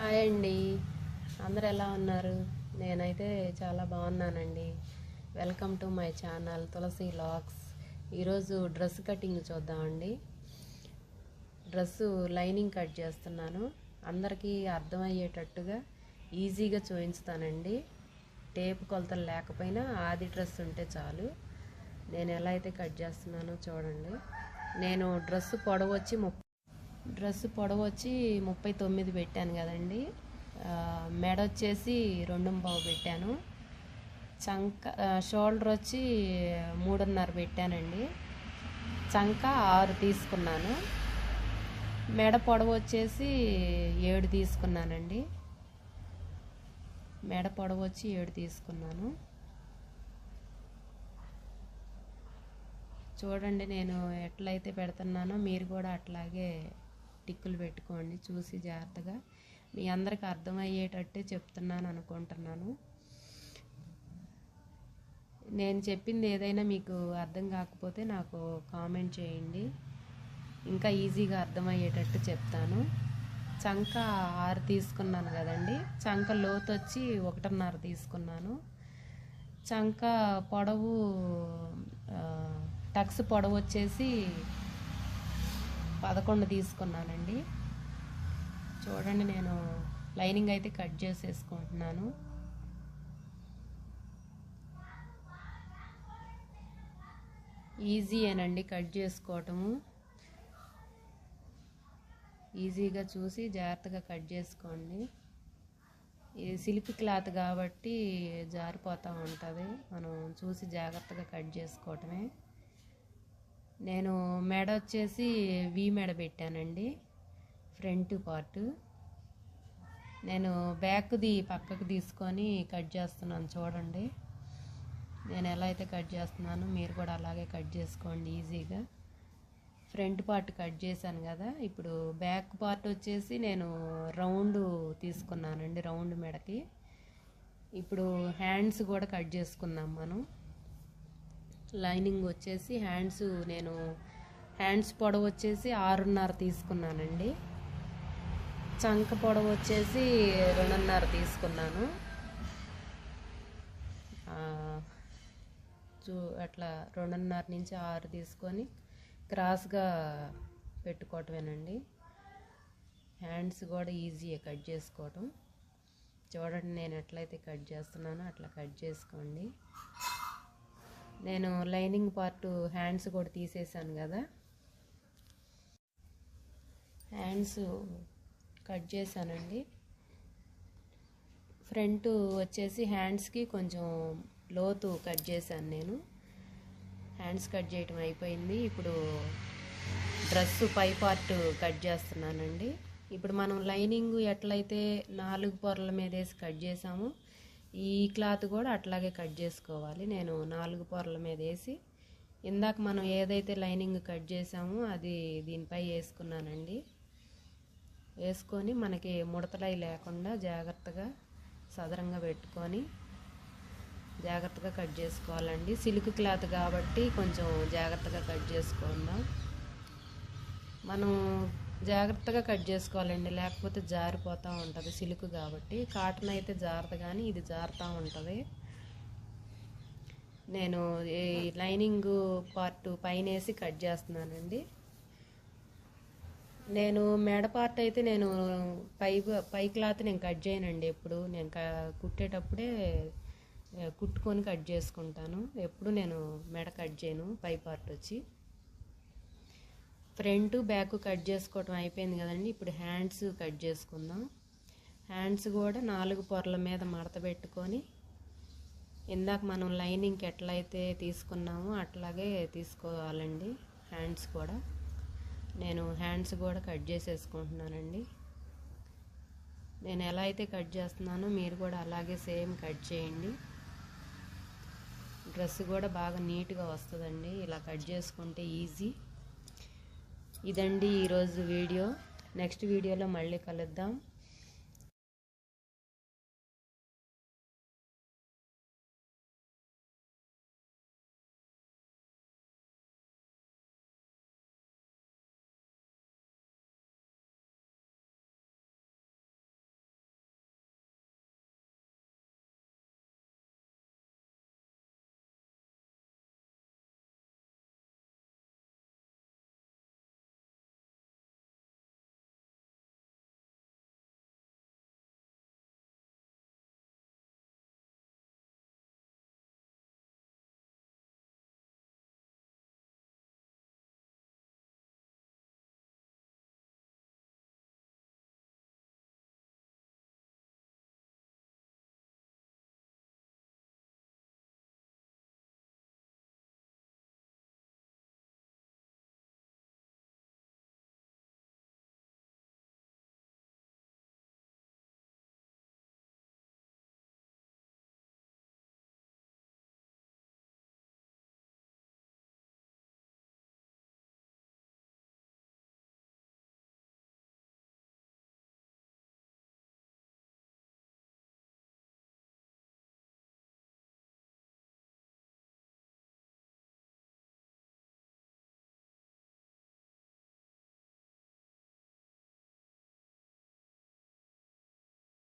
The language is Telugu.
హాయ్ అండి, అందరు ఎలా ఉన్నారు? నేనైతే చాలా బాగున్నానండి. వెల్కమ్ టు మై ఛానల్ తులసి లాక్స్. ఈరోజు డ్రెస్ కటింగ్ చూద్దామండి. డ్రెస్సు లైనింగ్ కట్ చేస్తున్నాను. అందరికీ అర్థమయ్యేటట్టుగా ఈజీగా చూపించుతానండి. టేపు కొలతలు లేకపోయినా ఆది డ్రెస్ ఉంటే చాలు. నేను ఎలా అయితే కట్ చేస్తున్నానో చూడండి. నేను డ్రెస్సు పొడవు వచ్చి 39 పెట్టాను కదండి. మెడ వచ్చేసి 2.5 పెట్టాను. షోల్డర్ వచ్చి 3.5 పెట్టానండి. చంక 6 తీసుకున్నాను. మెడ పొడవు వచ్చేసి 7 తీసుకున్నానండి. మెడ పొడవు వచ్చి 7 తీసుకున్నాను. చూడండి, నేను ఎట్లయితే పెడుతున్నానో మీరు కూడా అట్లాగే టిక్కులు పెట్టుకోండి. చూసి జాగ్రత్తగా మీ అందరికి అర్థమయ్యేటట్టే చెప్తున్నాను అనుకుంటున్నాను. నేను చెప్పింది ఏదైనా మీకు అర్థం కాకపోతే నాకు కామెంట్ చేయండి, ఇంకా ఈజీగా అర్థమయ్యేటట్టు చెప్తాను. చంక 6 తీసుకున్నాను కదండి. చంక లోతు వచ్చి 1.5 తీసుకున్నాను. చంక పొడవు టక్స్ పొడవు వచ్చేసి 11 తీసుకున్నానండి. చూడండి, నేను లైనింగ్ అయితే కట్ చేసేసుకుంటున్నాను. ఈజీయేనండి కట్ చేసుకోవటము. ఈజీగా చూసి జాగ్రత్తగా కట్ చేసుకోండి. ఇది సిల్క్ క్లాత్ కాబట్టి జారిపోతూ ఉంటుంది. మనం చూసి జాగ్రత్తగా కట్ చేసుకోవటమే. నేను మెడ వచ్చేసి వి మెడ పెట్టానండి, ఫ్రంట్ పార్ట్. నేను బ్యాక్ది పక్కకు తీసుకొని కట్ చేస్తున్నాను. చూడండి, నేను ఎలా అయితే కట్ చేస్తున్నానో మీరు కూడా అలాగే కట్ చేసుకోండి ఈజీగా. ఫ్రంట్ పార్ట్ కట్ చేశాను కదా. ఇప్పుడు బ్యాక్ పార్ట్ వచ్చేసి నేను రౌండ్ తీసుకున్నానండి, రౌండ్ మెడకి. ఇప్పుడు హ్యాండ్స్ కూడా కట్ చేసుకుందాం మనం. లైనింగ్ వచ్చేసి నేను హ్యాండ్స్ పొడవు వచ్చేసి 6.5 తీసుకున్నానండి. చంక పొడవు వచ్చేసి 2.5 తీసుకున్నాను. అట్లా 2.5 నుంచి 6 తీసుకొని క్రాస్గా పెట్టుకోవటమేనండి. హ్యాండ్స్ కూడా ఈజీగా కట్ చేసుకోవటం. చూడండి, నేను ఎట్లయితే కట్ చేస్తున్నానో అట్లా కట్ చేసుకోండి. నేను లైనింగ్ పార్ట్ హ్యాండ్స్ కూడా తీసేసాను కదా. హ్యాండ్స్ కట్ చేశానండి. ఫ్రంట్ వచ్చేసి హ్యాండ్స్కి కొంచెం లోతు కట్ చేశాను నేను. హ్యాండ్స్ కట్ చేయటం అయిపోయింది. ఇప్పుడు డ్రెస్ పై పార్ట్ కట్ చేస్తున్నానండి. ఇప్పుడు మనం లైనింగ్ ఎట్లయితే 4 పొరల మీద వేసి కట్ చేసామో ఈ క్లాత్ కూడా అట్లాగే కట్ చేసుకోవాలి. నేను 4 పొరల మీద వేసి ఇందాక మనం ఏదైతే లైనింగ్ కట్ చేసామో అది దీనిపై వేసుకున్నానండి. వేసుకొని మనకి ముడతలై లేకుండా జాగ్రత్తగా సదరంగా పెట్టుకొని జాగ్రత్తగా కట్ చేసుకోవాలండి. సిల్క్ క్లాత్ కాబట్టి కొంచెం జాగ్రత్తగా కట్ చేసుకుందాం. మనం జాగ్రత్తగా కట్ చేసుకోవాలండి, లేకపోతే జారిపోతూ ఉంటుంది. సిల్క్ కాబట్టి. కాటన్ అయితే జారదు, కానీ ఇది జారుతూ ఉంటుంది. నేను ఈ లైనింగ్ పార్ట్ పైన వేసి కట్ చేస్తున్నానండి. నేను మెడ పార్ట్ అయితే నేను పై క్లాత్ నేను కట్ చేయనండి. ఎప్పుడు నేను కుట్టేటప్పుడే కుట్టుకొని కట్ చేసుకుంటాను. ఎప్పుడు నేను మెడ కట్ చేయను. పై పార్ట్ వచ్చి ఫ్రంట్ బ్యాక్ కట్ చేసుకోవటం అయిపోయింది కదండి. ఇప్పుడు హ్యాండ్స్ కట్ చేసుకుందాం. హ్యాండ్స్ కూడా 4 పొరల మీద మడత పెట్టుకొని ఇందాక మనం లైనింగ్కి ఎట్లయితే తీసుకున్నామో అట్లాగే తీసుకోవాలండి. హ్యాండ్స్ కూడా నేను హ్యాండ్స్ కూడా కట్ చేసేసుకుంటున్నానండి. నేను ఎలా అయితే కట్ చేస్తున్నానో మీరు కూడా అలాగే సేమ్ కట్ చేయండి. డ్రెస్ కూడా బాగా నీట్గా వస్తుందండి ఇలా కట్ చేసుకుంటే ఈజీ. ఇదండి ఈరోజు వీడియో. నెక్స్ట్ వీడియోలో మళ్ళీ కలుద్దాం.